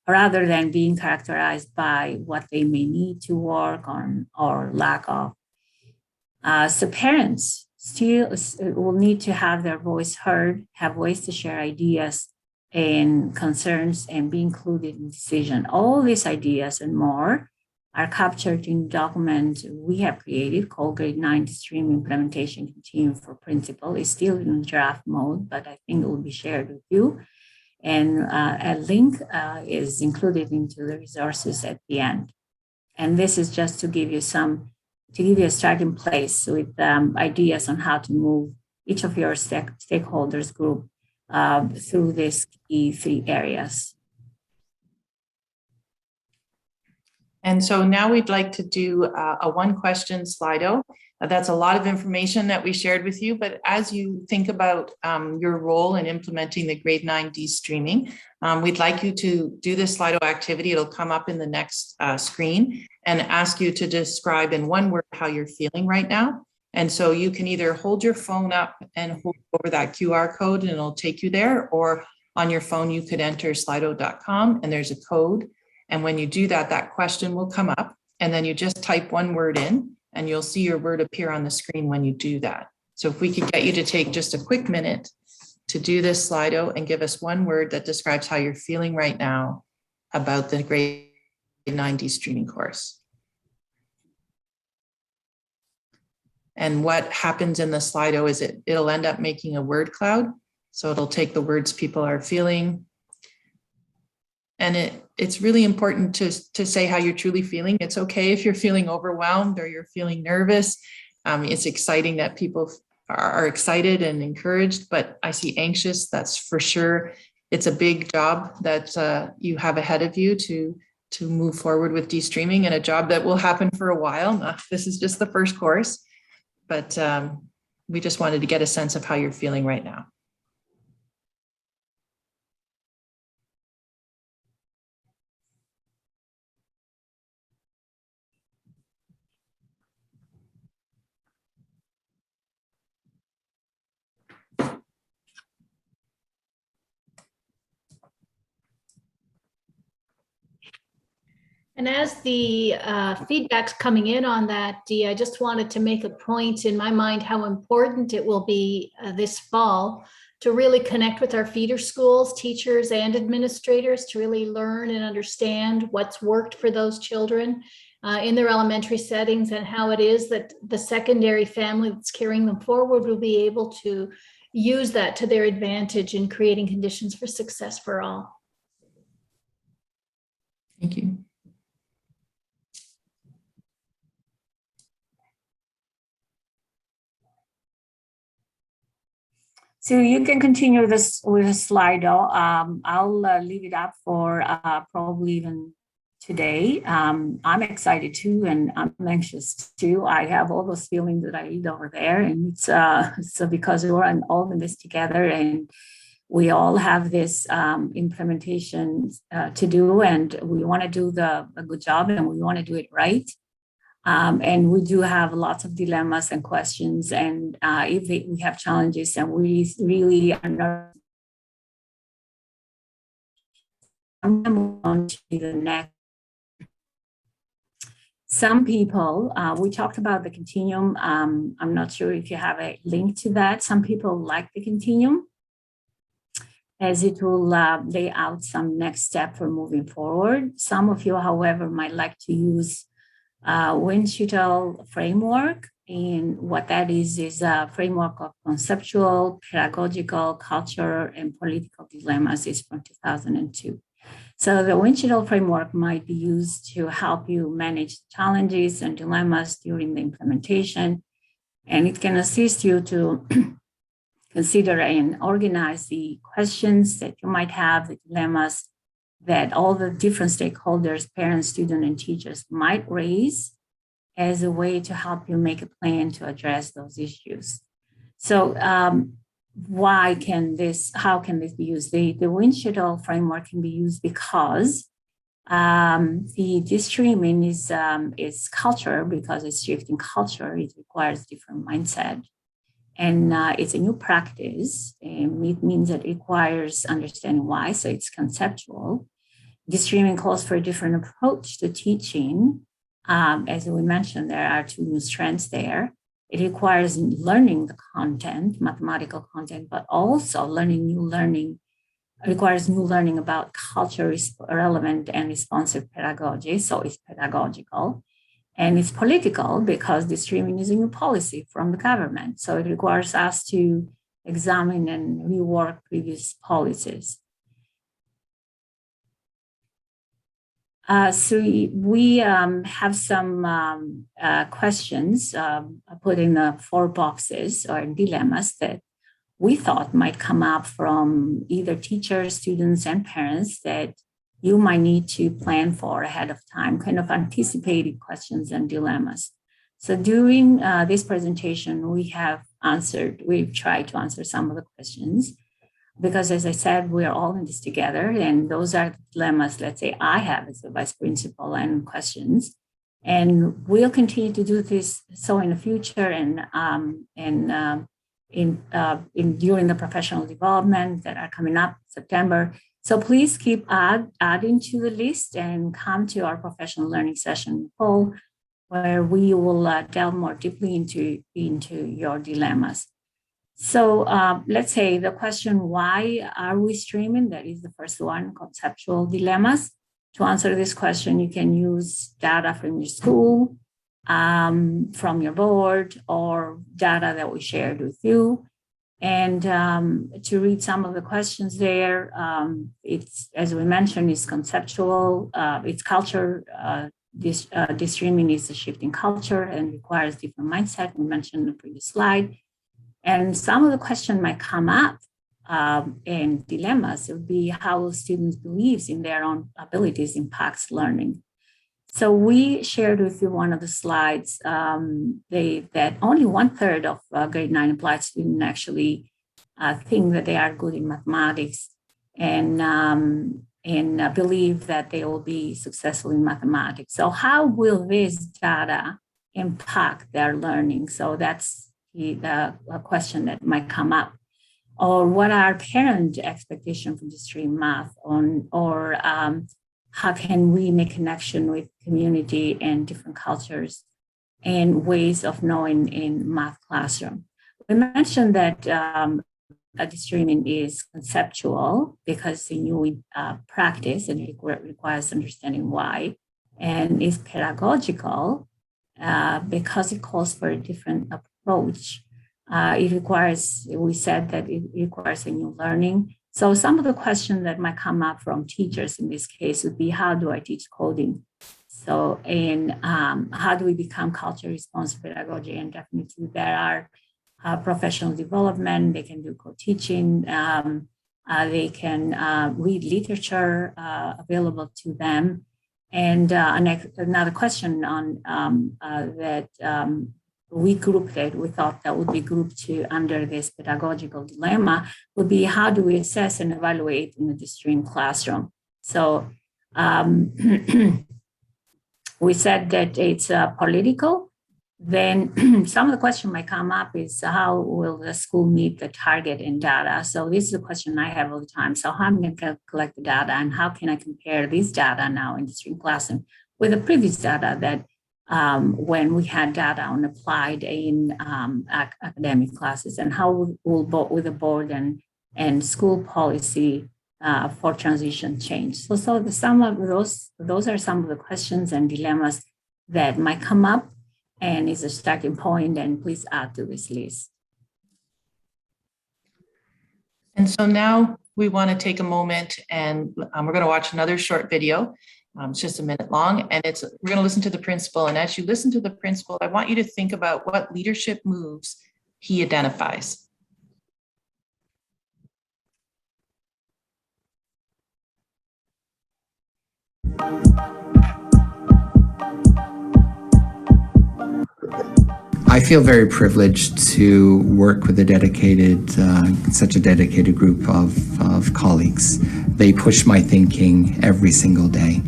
S12: rather than being characterized by what they may need to work on or lack of. So parents still will need to have their voice heard, have ways to share ideas and concerns, and be included in decision. All these ideas and more are captured in a document we have created called Grade 9 Destreamed Implementation Continuum for Principal. It's still in draft mode, but I think it will be shared with you. And a link is included into the resources at the end. And this is just to give you a starting place with ideas on how to move each of your stakeholders group through these key 3 areas.
S2: And so now we'd like to do a 1-question Slido. That's a lot of information that we shared with you, but as you think about your role in implementing the grade 9 destreaming, we'd like you to do this Slido activity. It'll come up in the next screen and ask you to describe in 1 word how you're feeling right now. And so you can either hold your phone up and hold over that QR code and it'll take you there, or on your phone you could enter slido.com and there's a code. And when you do that, that question will come up and then you just type 1 word in and you'll see your word appear on the screen when you do that. So if we could get you to take just a quick minute to do this Slido and give us 1 word that describes how you're feeling right now about the grade 9 destreaming course. And what happens in the Slido is it'll end up making a word cloud. So it'll take the words people are feeling. And it's really important to say how you're truly feeling. It's okay if you're feeling overwhelmed or you're feeling nervous. It's exciting that people are excited and encouraged, but I see anxious, that's for sure. It's a big job that you have ahead of you to move forward with destreaming, and a job that will happen for a while. This is just the first course, but we just wanted to get a sense of how you're feeling right now.
S1: And as the feedback's coming in on that, Dee, I just wanted to make a point in my mind how important it will be this fall to really connect with our feeder schools, teachers and administrators to really learn and understand what's worked for those children in their elementary settings, and how it is that the secondary family that's carrying them forward will be able to use that to their advantage in creating conditions for success for all.
S2: Thank you.
S12: So you can continue this with a Slido. I'll leave it up for probably even today. I'm excited too, and I'm anxious too. I have all those feelings that I read over there, and it's so because we're all in this together, and we all have this implementation to do, and we want to do a good job, and we want to do it right. And we do have lots of dilemmas and questions, and if we have challenges, and we really are not. I'm going to move on to the next. Some people, we talked about the continuum. I'm not sure if you have a link to that. Some people like the continuum, as it will lay out some next step for moving forward. Some of you, however, might like to use Windshield Framework, and what that is a framework of conceptual, pedagogical, cultural, and political dilemmas. Is from 2002. So the Windshield Framework might be used to help you manage challenges and dilemmas during the implementation, and it can assist you to consider and organize the questions that you might have, the dilemmas that all the different stakeholders, parents, students, and teachers might raise as a way to help you make a plan to address those issues. So how can this be used? The Windshield Framework can be used because the destreaming is culture, because it's shifting culture. It requires different mindset. And it's a new practice, and it means that it requires understanding why, so it's conceptual. Destreaming calls for a different approach to teaching. As we mentioned, there are 2 new strands there. It requires learning the content, mathematical content, but also requires new learning about culture, relevant and responsive pedagogy, so it's pedagogical. And it's political because destreaming is a new policy from the government. So it requires us to examine and rework previous policies. So we have some questions put in the 4 boxes or dilemmas that we thought might come up from either teachers, students, and parents that you might need to plan for ahead of time, kind of anticipated questions and dilemmas. So during this presentation, we've tried to answer some of the questions, because as I said, we're all in this together, and those are the dilemmas, let's say, I have as a vice principal and questions. And we'll continue to do this so in the future and during the professional development that are coming up September. So please keep adding to the list and come to our professional learning session fall, where we will delve more deeply into your dilemmas. So let's say the question, why are we streaming? That is the first one, conceptual dilemmas. To answer this question, you can use data from your school, from your board, or data that we shared with you. And to read some of the questions there, it's, as we mentioned, it's conceptual, it's culture. Destreaming is a shift in culture and requires different mindset. We mentioned in the previous slide. And some of the questions might come up and dilemmas. It would be how students' beliefs in their own abilities impacts learning. So we shared with you one of the slides that only 1/3 of grade 9 applied students actually think that they are good in mathematics and believe that they will be successful in mathematics. So how will this data impact their learning? So that's the question that might come up. Or what are parent expectations from Destreamed math or how can we make connection with community and different cultures and ways of knowing in math classroom? We mentioned that Destreaming is conceptual because it's a new practice and it requires understanding why, and is pedagogical because it calls for a different approach. We said that it requires a new learning. So some of the questions that might come up from teachers in this case would be, how do I teach coding? So, and how do we become culture responsive pedagogy? And definitely there are professional development, they can do co-teaching, they can read literature available to them. And another question on that we grouped it, we thought that would be grouped under this pedagogical dilemma would be, how do we assess and evaluate in the Destreamed classroom? So we said that it's political. Then some of the question might come up is, how will the school meet the target in data? So this is a question I have all the time. So how am I going to collect the data, and how can I compare this data now in the Destreamed classroom with the previous data that when we had data on applied in academic classes, and how will with the board and school policy for transition change? So some of those are some of the questions and dilemmas that might come up, and is a starting point, and please add to this list.
S2: And so now we want to take a moment and we're going to watch another short video. It's just a minute long, and we're going to listen to the principal. And as you listen to the principal, I want you to think about what leadership moves he identifies.
S13: I feel very privileged to work with such a dedicated group of colleagues. They push my thinking every single day.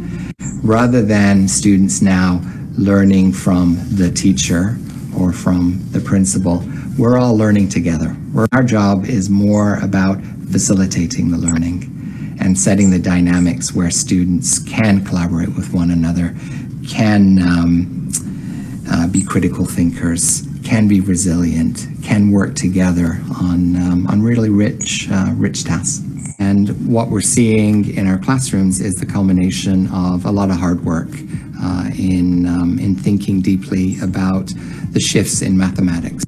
S13: Rather than students now learning from the teacher or from the principal, we're all learning together. Our job is more about facilitating the learning and setting the dynamics where students can collaborate with one another, can be critical thinkers, can be resilient, can work together on really rich tasks. And what we're seeing in our classrooms is the culmination of a lot of hard work in thinking deeply about the shifts in mathematics.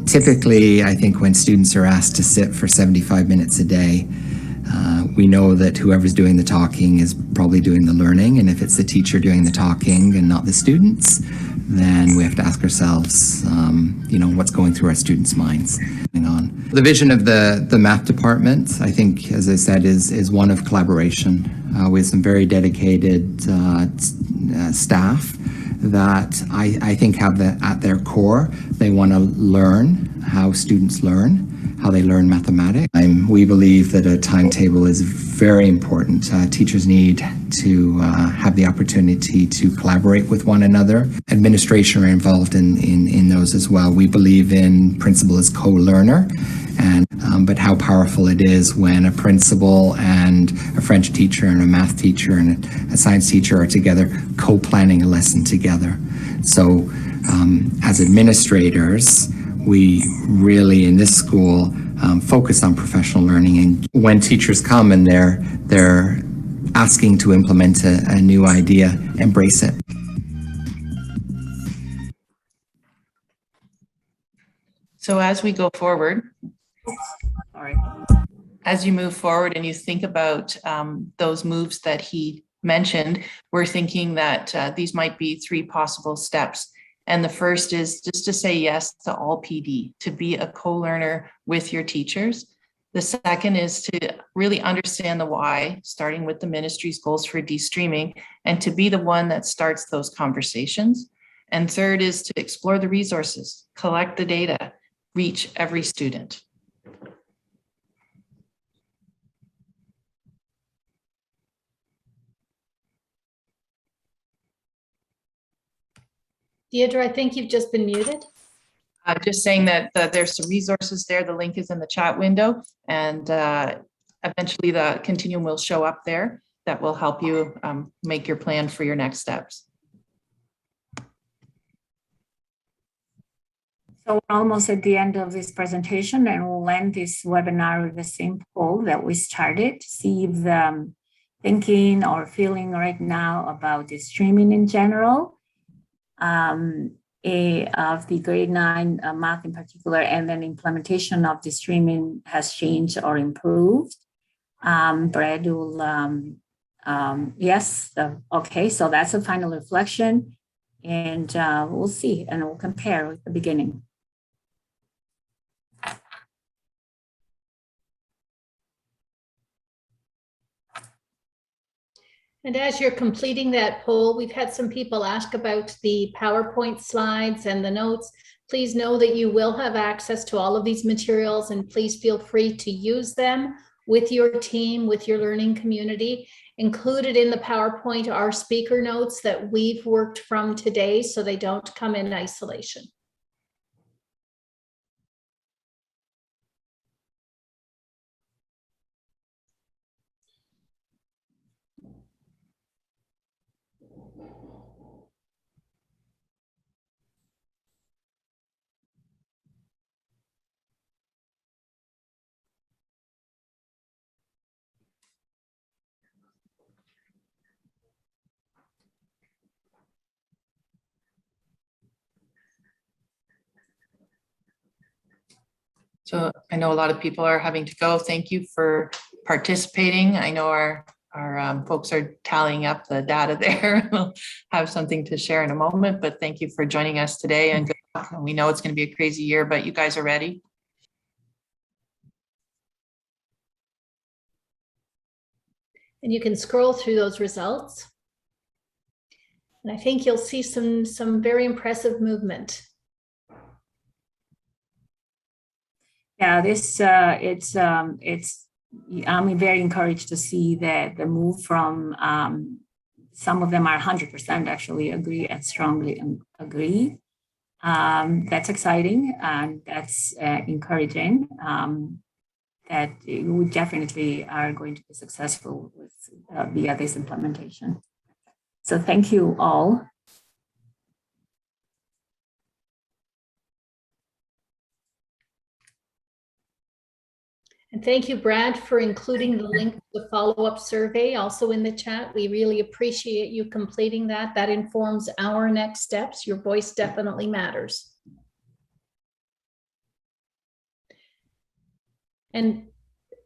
S13: Typically, I think when students are asked to sit for 75 minutes a day, we know that whoever's doing the talking is probably doing the learning, and if it's the teacher doing the talking and not the students, then we have to ask ourselves, what's going through our students' minds. The vision of the math department, I think, as I said, is one of collaboration. We have some very dedicated staff that I think have at their core, they want to learn how students learn, how they learn mathematics. We believe that a timetable is very important. Teachers need to have the opportunity to collaborate with one another. Administration are involved in those as well. We believe in principal as co-learner, but how powerful it is when a principal and a French teacher and a math teacher and a science teacher are together co-planning a lesson together. So as administrators, we really in this school focus on professional learning, and when teachers come and they're asking to implement a new idea, embrace it.
S2: So as we go forward, as you move forward and you think about those moves that he mentioned, we're thinking that these might be 3 possible steps. And the first is just to say yes to all PD, to be a co-learner with your teachers. The second is to really understand the why, starting with the ministry's goals for destreaming, and to be the one that starts those conversations. And third is to explore the resources, collect the data, reach every student.
S1: Deirdre, I think you've just been muted.
S2: Just saying that there's some resources there. The link is in the chat window, and eventually the continuum will show up there that will help you make your plan for your next steps.
S12: So we're almost at the end of this presentation, and we'll end this webinar with the same poll that we started to see if the thinking or feeling right now about the streaming in general, of the grade 9 math in particular, and then implementation of the streaming has changed or improved. Brad will, yes, okay, so that's a final reflection, and we'll see, and we'll compare with the beginning.
S1: And as you're completing that poll, we've had some people ask about the PowerPoint slides and the notes. Please know that you will have access to all of these materials, and please feel free to use them with your team, with your learning community. Included in the PowerPoint are speaker notes that we've worked from today, so they don't come in isolation.
S2: So I know a lot of people are having to go. Thank you for participating. I know our folks are tallying up the data there. We'll have something to share in a moment, but thank you for joining us today, and good luck. We know it's going to be a crazy year, but you guys are ready.
S1: And you can scroll through those results. And I think you'll see some very impressive movement.
S12: Yeah, this I'm very encouraged to see that the move from some of them are 100% actually agree and strongly agree. That's exciting, and that's encouraging. That we definitely are going to be successful with via this implementation. So thank you all.
S1: And thank you, Brad, for including the link to the follow-up survey also in the chat. We really appreciate you completing that. That informs our next steps. Your voice definitely matters. And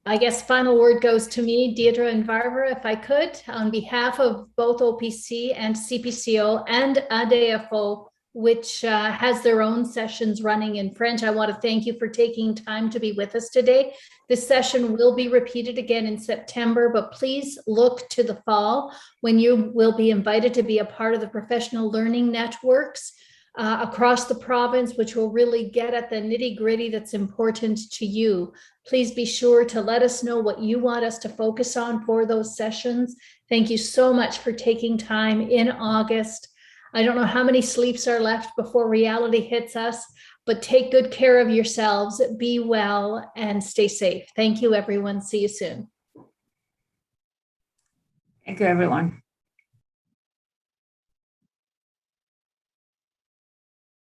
S1: I guess final word goes to me, Deirdre and Barbara, if I could, on behalf of both OPC and CPCO and ADFO, which has their own sessions running in French. I want to thank you for taking time to be with us today. This session will be repeated again in September, but please look to the fall when you will be invited to be a part of the professional learning networks across the province, which will really get at the nitty-gritty that's important to you. Please be sure to let us know what you want us to focus on for those sessions. Thank you so much for taking time in August. I don't know how many sleeps are left before reality hits us, but take good care of yourselves, be well, and stay safe. Thank you, everyone. See you soon.
S12: Thank you, everyone.